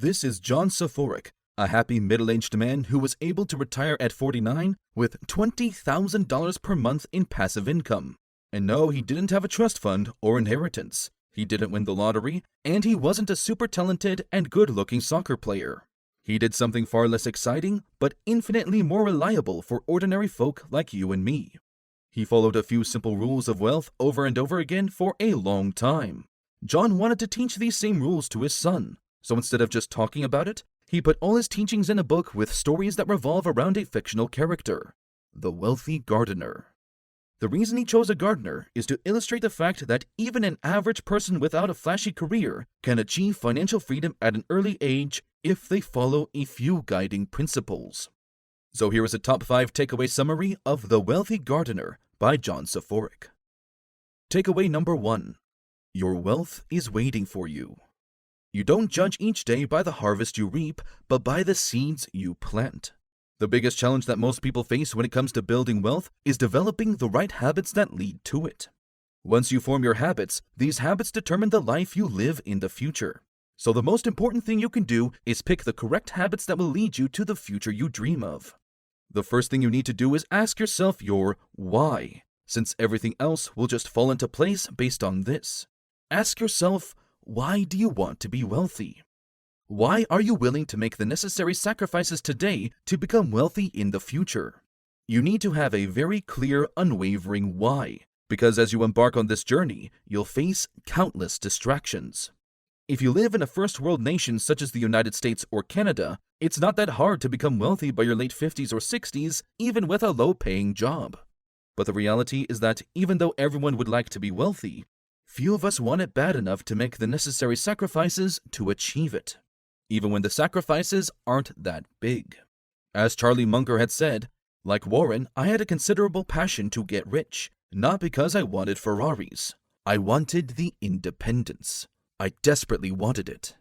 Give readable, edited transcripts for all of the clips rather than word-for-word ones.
This is John Soforic, a happy middle-aged man who was able to retire at 49 with $20,000 per month in passive income. And no, he didn't have a trust fund or inheritance. He didn't win the lottery, and he wasn't a super talented and good-looking soccer player. He did something far less exciting, but infinitely more reliable for ordinary folk like you and me. He followed a few simple rules of wealth over and over again for a long time. John wanted to teach these same rules to his son, so instead of just talking about it, he put all his teachings in a book with stories that revolve around a fictional character, the wealthy gardener. The reason he chose a gardener is to illustrate the fact that even an average person without a flashy career can achieve financial freedom at an early age if they follow a few guiding principles. So here is a top 5 takeaway summary of The Wealthy Gardener by John Soforic. Takeaway number 1. Your wealth is waiting for you. You don't judge each day by the harvest you reap, but by the seeds you plant. The biggest challenge that most people face when it comes to building wealth is developing the right habits that lead to it. Once you form your habits, these habits determine the life you live in the future. So the most important thing you can do is pick the correct habits that will lead you to the future you dream of. The first thing you need to do is ask yourself your why, since everything else will just fall into place based on this. Ask yourself, why do you want to be wealthy? Why are you willing to make the necessary sacrifices today to become wealthy in the future? You need to have a very clear, unwavering why, because as you embark on this journey, you'll face countless distractions. If you live in a first world nation such as the United States or Canada, it's not that hard to become wealthy by your late 50s or 60s, even with a low-paying job. But the reality is that even though everyone would like to be wealthy, few of us want it bad enough to make the necessary sacrifices to achieve it, even when the sacrifices aren't that big. As Charlie Munger had said, like Warren, I had a considerable passion to get rich, not because I wanted Ferraris. I wanted the independence. I desperately wanted it.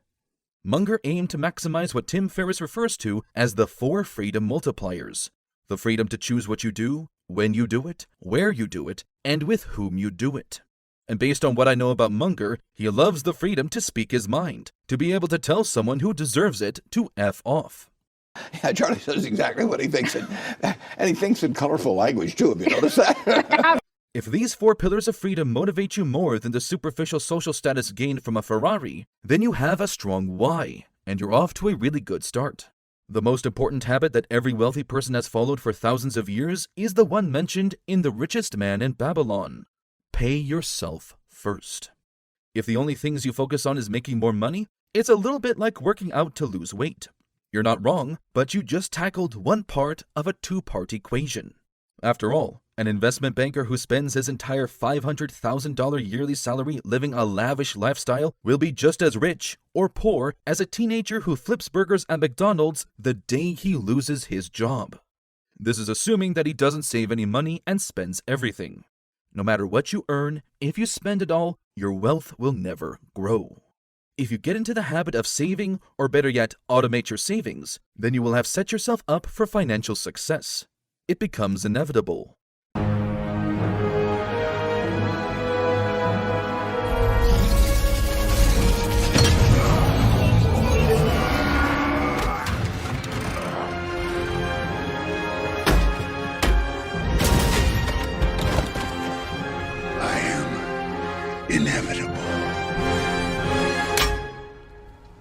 Munger aimed to maximize what Tim Ferriss refers to as the 4 freedom multipliers: the freedom to choose what you do, when you do it, where you do it, and with whom you do it. And based on what I know about Munger, he loves the freedom to speak his mind, to be able to tell someone who deserves it to F off. Yeah, Charlie says exactly what he thinks, and he thinks in colorful language, too, have you noticed that? If these 4 pillars of freedom motivate you more than the superficial social status gained from a Ferrari, then you have a strong why, and you're off to a really good start. The most important habit that every wealthy person has followed for thousands of years is the one mentioned in The Richest Man in Babylon. Pay yourself first. If the only things you focus on is making more money, it's a little bit like working out to lose weight. You're not wrong, but you just tackled one part of a 2-part equation. After all, an investment banker who spends his entire $500,000 yearly salary living a lavish lifestyle will be just as rich or poor as a teenager who flips burgers at McDonald's the day he loses his job. This is assuming that he doesn't save any money and spends everything. No matter what you earn, if you spend it all, your wealth will never grow. If you get into the habit of saving, or better yet, automate your savings, then you will have set yourself up for financial success. It becomes inevitable. Inevitable.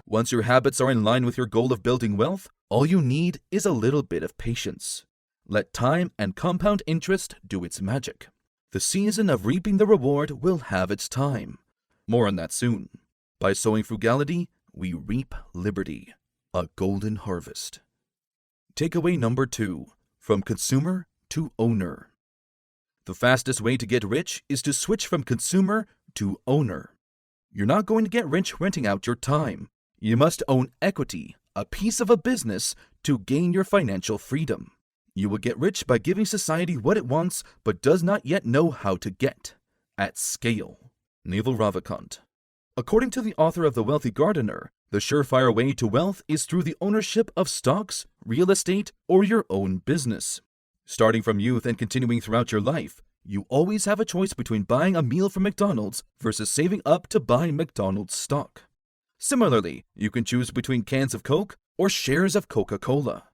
Once your habits are in line with your goal of building wealth, all you need is a little bit of patience. Let time and compound interest do its magic. The season of reaping the reward will have its time. More on that soon. By sowing frugality, we reap liberty. A golden harvest. Takeaway number 2. From consumer to owner. The fastest way to get rich is to switch from consumer to owner. You're not going to get rich renting out your time. You must own equity, a piece of a business, to gain your financial freedom. You will get rich by giving society what it wants but does not yet know how to get. At scale. Naval Ravikant. According to the author of The Wealthy Gardener, the surefire way to wealth is through the ownership of stocks, real estate, or your own business. Starting from youth and continuing throughout your life, you always have a choice between buying a meal from McDonald's versus saving up to buy McDonald's stock. Similarly, you can choose between cans of Coke or shares of Coca-Cola.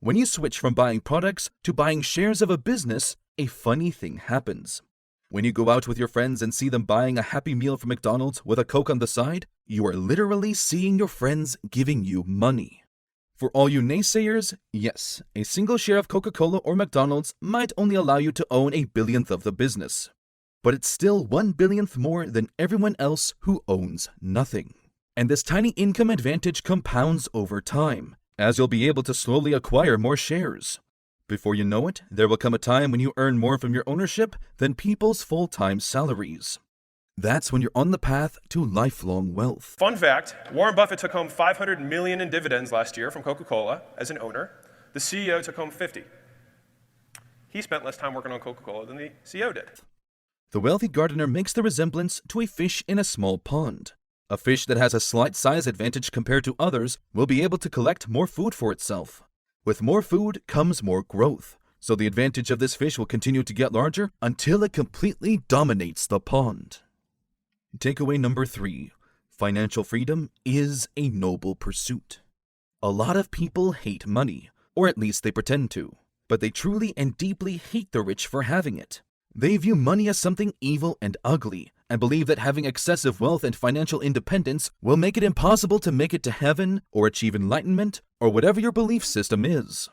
When you switch from buying products to buying shares of a business, a funny thing happens. When you go out with your friends and see them buying a Happy Meal from McDonald's with a Coke on the side, you are literally seeing your friends giving you money. For all you naysayers, yes, a single share of Coca-Cola or McDonald's might only allow you to own a billionth of the business. But it's still 1/billionth more than everyone else who owns nothing. And this tiny income advantage compounds over time, as you'll be able to slowly acquire more shares. Before you know it, there will come a time when you earn more from your ownership than people's full-time salaries. That's when you're on the path to lifelong wealth. Fun fact, Warren Buffett took home $500 million in dividends last year from Coca-Cola as an owner. The CEO took home 50. He spent less time working on Coca-Cola than the CEO did. The wealthy gardener makes the resemblance to a fish in a small pond. A fish that has a slight size advantage compared to others will be able to collect more food for itself. With more food comes more growth, so the advantage of this fish will continue to get larger until it completely dominates the pond. Takeaway number 3. Financial freedom is a noble pursuit. A lot of people hate money, or at least they pretend to, but they truly and deeply hate the rich for having it. They view money as something evil and ugly, and believe that having excessive wealth and financial independence will make it impossible to make it to heaven or achieve enlightenment or whatever your belief system is.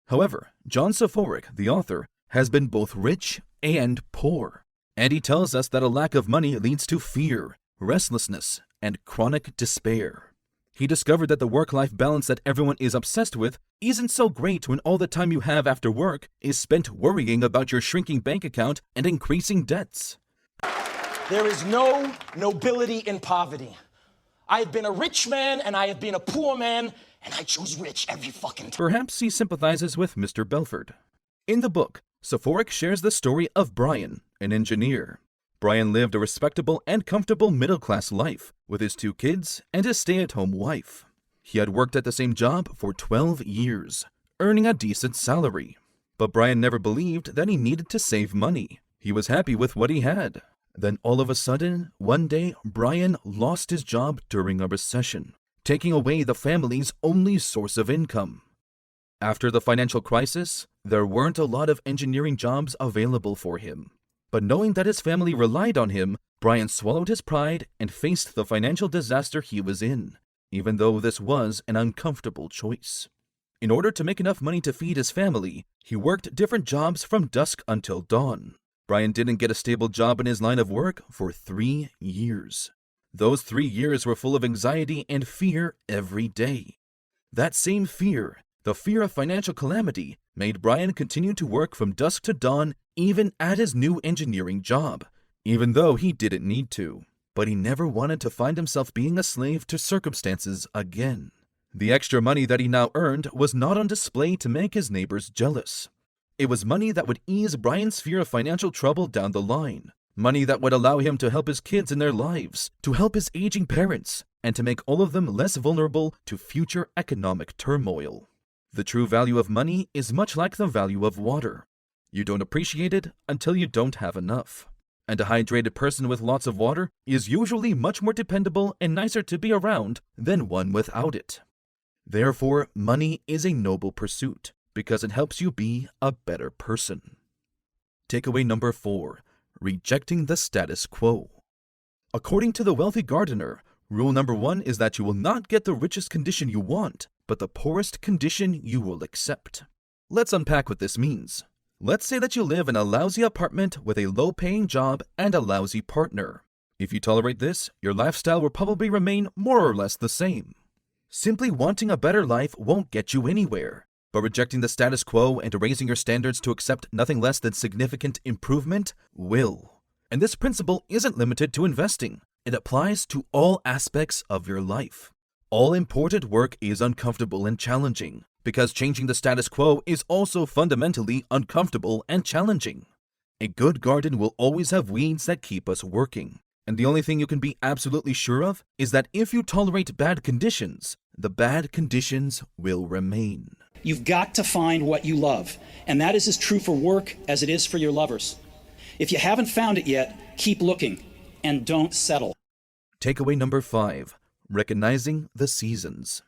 However, John Soforic, the author, has been both rich and poor, and he tells us that a lack of money leads to fear, restlessness, and chronic despair. He discovered that the work-life balance that everyone is obsessed with isn't so great when all the time you have after work is spent worrying about your shrinking bank account and increasing debts. There is no nobility in poverty. I have been a rich man and I have been a poor man, and I choose rich every fucking time. Perhaps he sympathizes with Mr. Belford. In the book, Soforic shares the story of Brian, an engineer. Brian lived a respectable and comfortable middle-class life with his 2 kids and his stay-at-home wife. He had worked at the same job for 12 years, earning a decent salary. But Brian never believed that he needed to save money. He was happy with what he had. Then all of a sudden, one day, Brian lost his job during a recession, taking away the family's only source of income. After the financial crisis, there weren't a lot of engineering jobs available for him. But knowing that his family relied on him, Brian swallowed his pride and faced the financial disaster he was in, even though this was an uncomfortable choice. In order to make enough money to feed his family, he worked different jobs from dusk until dawn. Brian didn't get a stable job in his line of work for 3 years. Those 3 years were full of anxiety and fear every day. That same fear, the fear of financial calamity, made Brian continue to work from dusk to dawn even at his new engineering job, even though he didn't need to. But he never wanted to find himself being a slave to circumstances again. The extra money that he now earned was not on display to make his neighbors jealous. It was money that would ease Brian's fear of financial trouble down the line. Money that would allow him to help his kids in their lives, to help his aging parents, and to make all of them less vulnerable to future economic turmoil. The true value of money is much like the value of water. You don't appreciate it until you don't have enough. And a hydrated person with lots of water is usually much more dependable and nicer to be around than one without it. Therefore, money is a noble pursuit, because it helps you be a better person. Takeaway number 4. Rejecting the status quo. According to the wealthy gardener, rule number 1 is that you will not get the richest condition you want, but the poorest condition you will accept. Let's unpack what this means. Let's say that you live in a lousy apartment with a low-paying job and a lousy partner. If you tolerate this, your lifestyle will probably remain more or less the same. Simply wanting a better life won't get you anywhere. But rejecting the status quo and raising your standards to accept nothing less than significant improvement will. And this principle isn't limited to investing. It applies to all aspects of your life. All important work is uncomfortable and challenging, because changing the status quo is also fundamentally uncomfortable and challenging. A good garden will always have weeds that keep us working. And the only thing you can be absolutely sure of is that if you tolerate bad conditions, the bad conditions will remain. You've got to find what you love, and that is as true for work as it is for your lovers. If you haven't found it yet, keep looking, and don't settle. Takeaway number 5. Recognizing the seasons.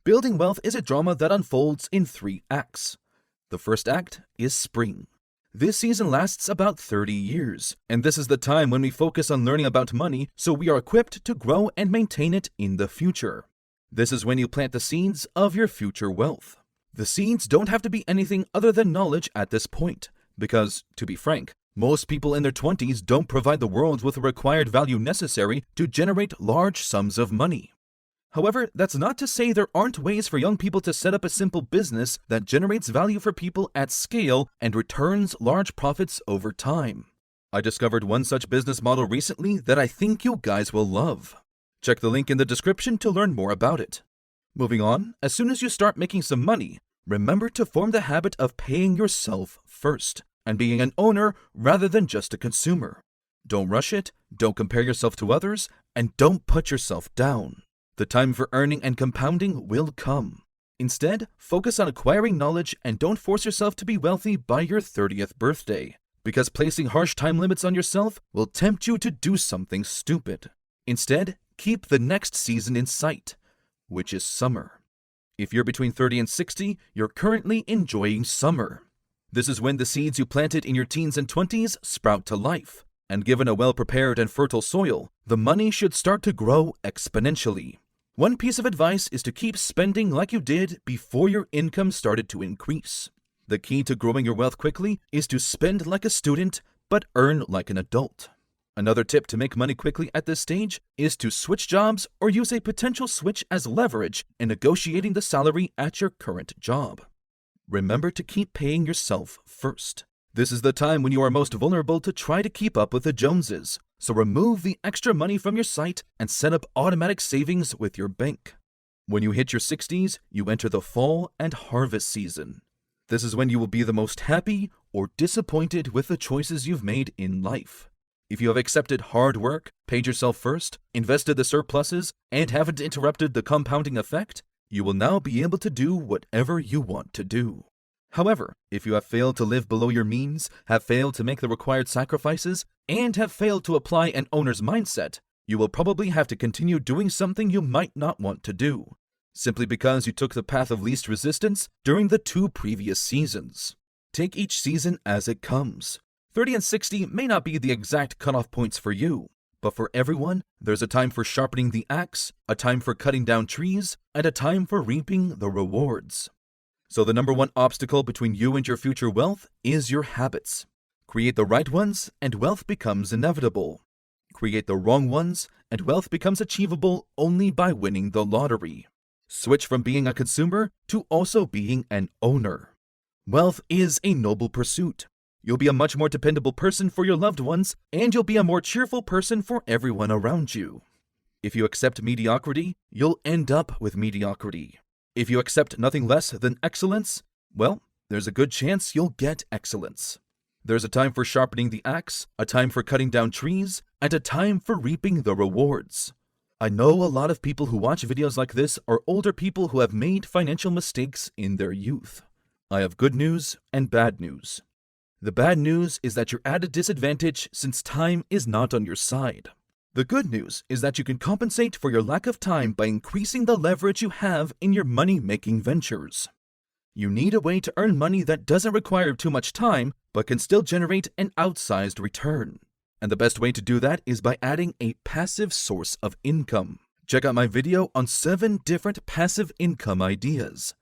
Building wealth is a drama that unfolds in 3 acts. The first act is spring. This season lasts about 30 years, and this is the time when we focus on learning about money so we are equipped to grow and maintain it in the future. This is when you plant the seeds of your future wealth. The seeds don't have to be anything other than knowledge at this point, because, to be frank, most people in their 20s don't provide the world with the required value necessary to generate large sums of money. However, that's not to say there aren't ways for young people to set up a simple business that generates value for people at scale and returns large profits over time. I discovered one such business model recently that I think you guys will love. Check the link in the description to learn more about it. Moving on, as soon as you start making some money, remember to form the habit of paying yourself first and being an owner rather than just a consumer. Don't rush it, don't compare yourself to others, and don't put yourself down. The time for earning and compounding will come. Instead, focus on acquiring knowledge and don't force yourself to be wealthy by your 30th birthday, because placing harsh time limits on yourself will tempt you to do something stupid. Instead, keep the next season in sight, which is summer. If you're between 30 and 60, you're currently enjoying summer. This is when the seeds you planted in your teens and 20s sprout to life, and given a well-prepared and fertile soil, the money should start to grow exponentially. One piece of advice is to keep spending like you did before your income started to increase. The key to growing your wealth quickly is to spend like a student, but earn like an adult. Another tip to make money quickly at this stage is to switch jobs or use a potential switch as leverage in negotiating the salary at your current job. Remember to keep paying yourself first. This is the time when you are most vulnerable to try to keep up with the Joneses, so remove the extra money from your site and set up automatic savings with your bank. When you hit your 60s, you enter the fall and harvest season. This is when you will be the most happy or disappointed with the choices you've made in life. If you have accepted hard work, paid yourself first, invested the surpluses, and haven't interrupted the compounding effect, you will now be able to do whatever you want to do. However, if you have failed to live below your means, have failed to make the required sacrifices, and have failed to apply an owner's mindset, you will probably have to continue doing something you might not want to do, simply because you took the path of least resistance during the 2 previous seasons. Take each season as it comes. 30 and 60 may not be the exact cutoff points for you, but for everyone, there's a time for sharpening the axe, a time for cutting down trees, and a time for reaping the rewards. So the number one obstacle between you and your future wealth is your habits. Create the right ones, and wealth becomes inevitable. Create the wrong ones, and wealth becomes achievable only by winning the lottery. Switch from being a consumer to also being an owner. Wealth is a noble pursuit. You'll be a much more dependable person for your loved ones, and you'll be a more cheerful person for everyone around you. If you accept mediocrity, you'll end up with mediocrity. If you accept nothing less than excellence, well, there's a good chance you'll get excellence. There's a time for sharpening the axe, a time for cutting down trees, and a time for reaping the rewards. I know a lot of people who watch videos like this are older people who have made financial mistakes in their youth. I have good news and bad news. The bad news is that you're at a disadvantage since time is not on your side. The good news is that you can compensate for your lack of time by increasing the leverage you have in your money-making ventures. You need a way to earn money that doesn't require too much time, but can still generate an outsized return. And the best way to do that is by adding a passive source of income. Check out my video on 7 different passive income ideas.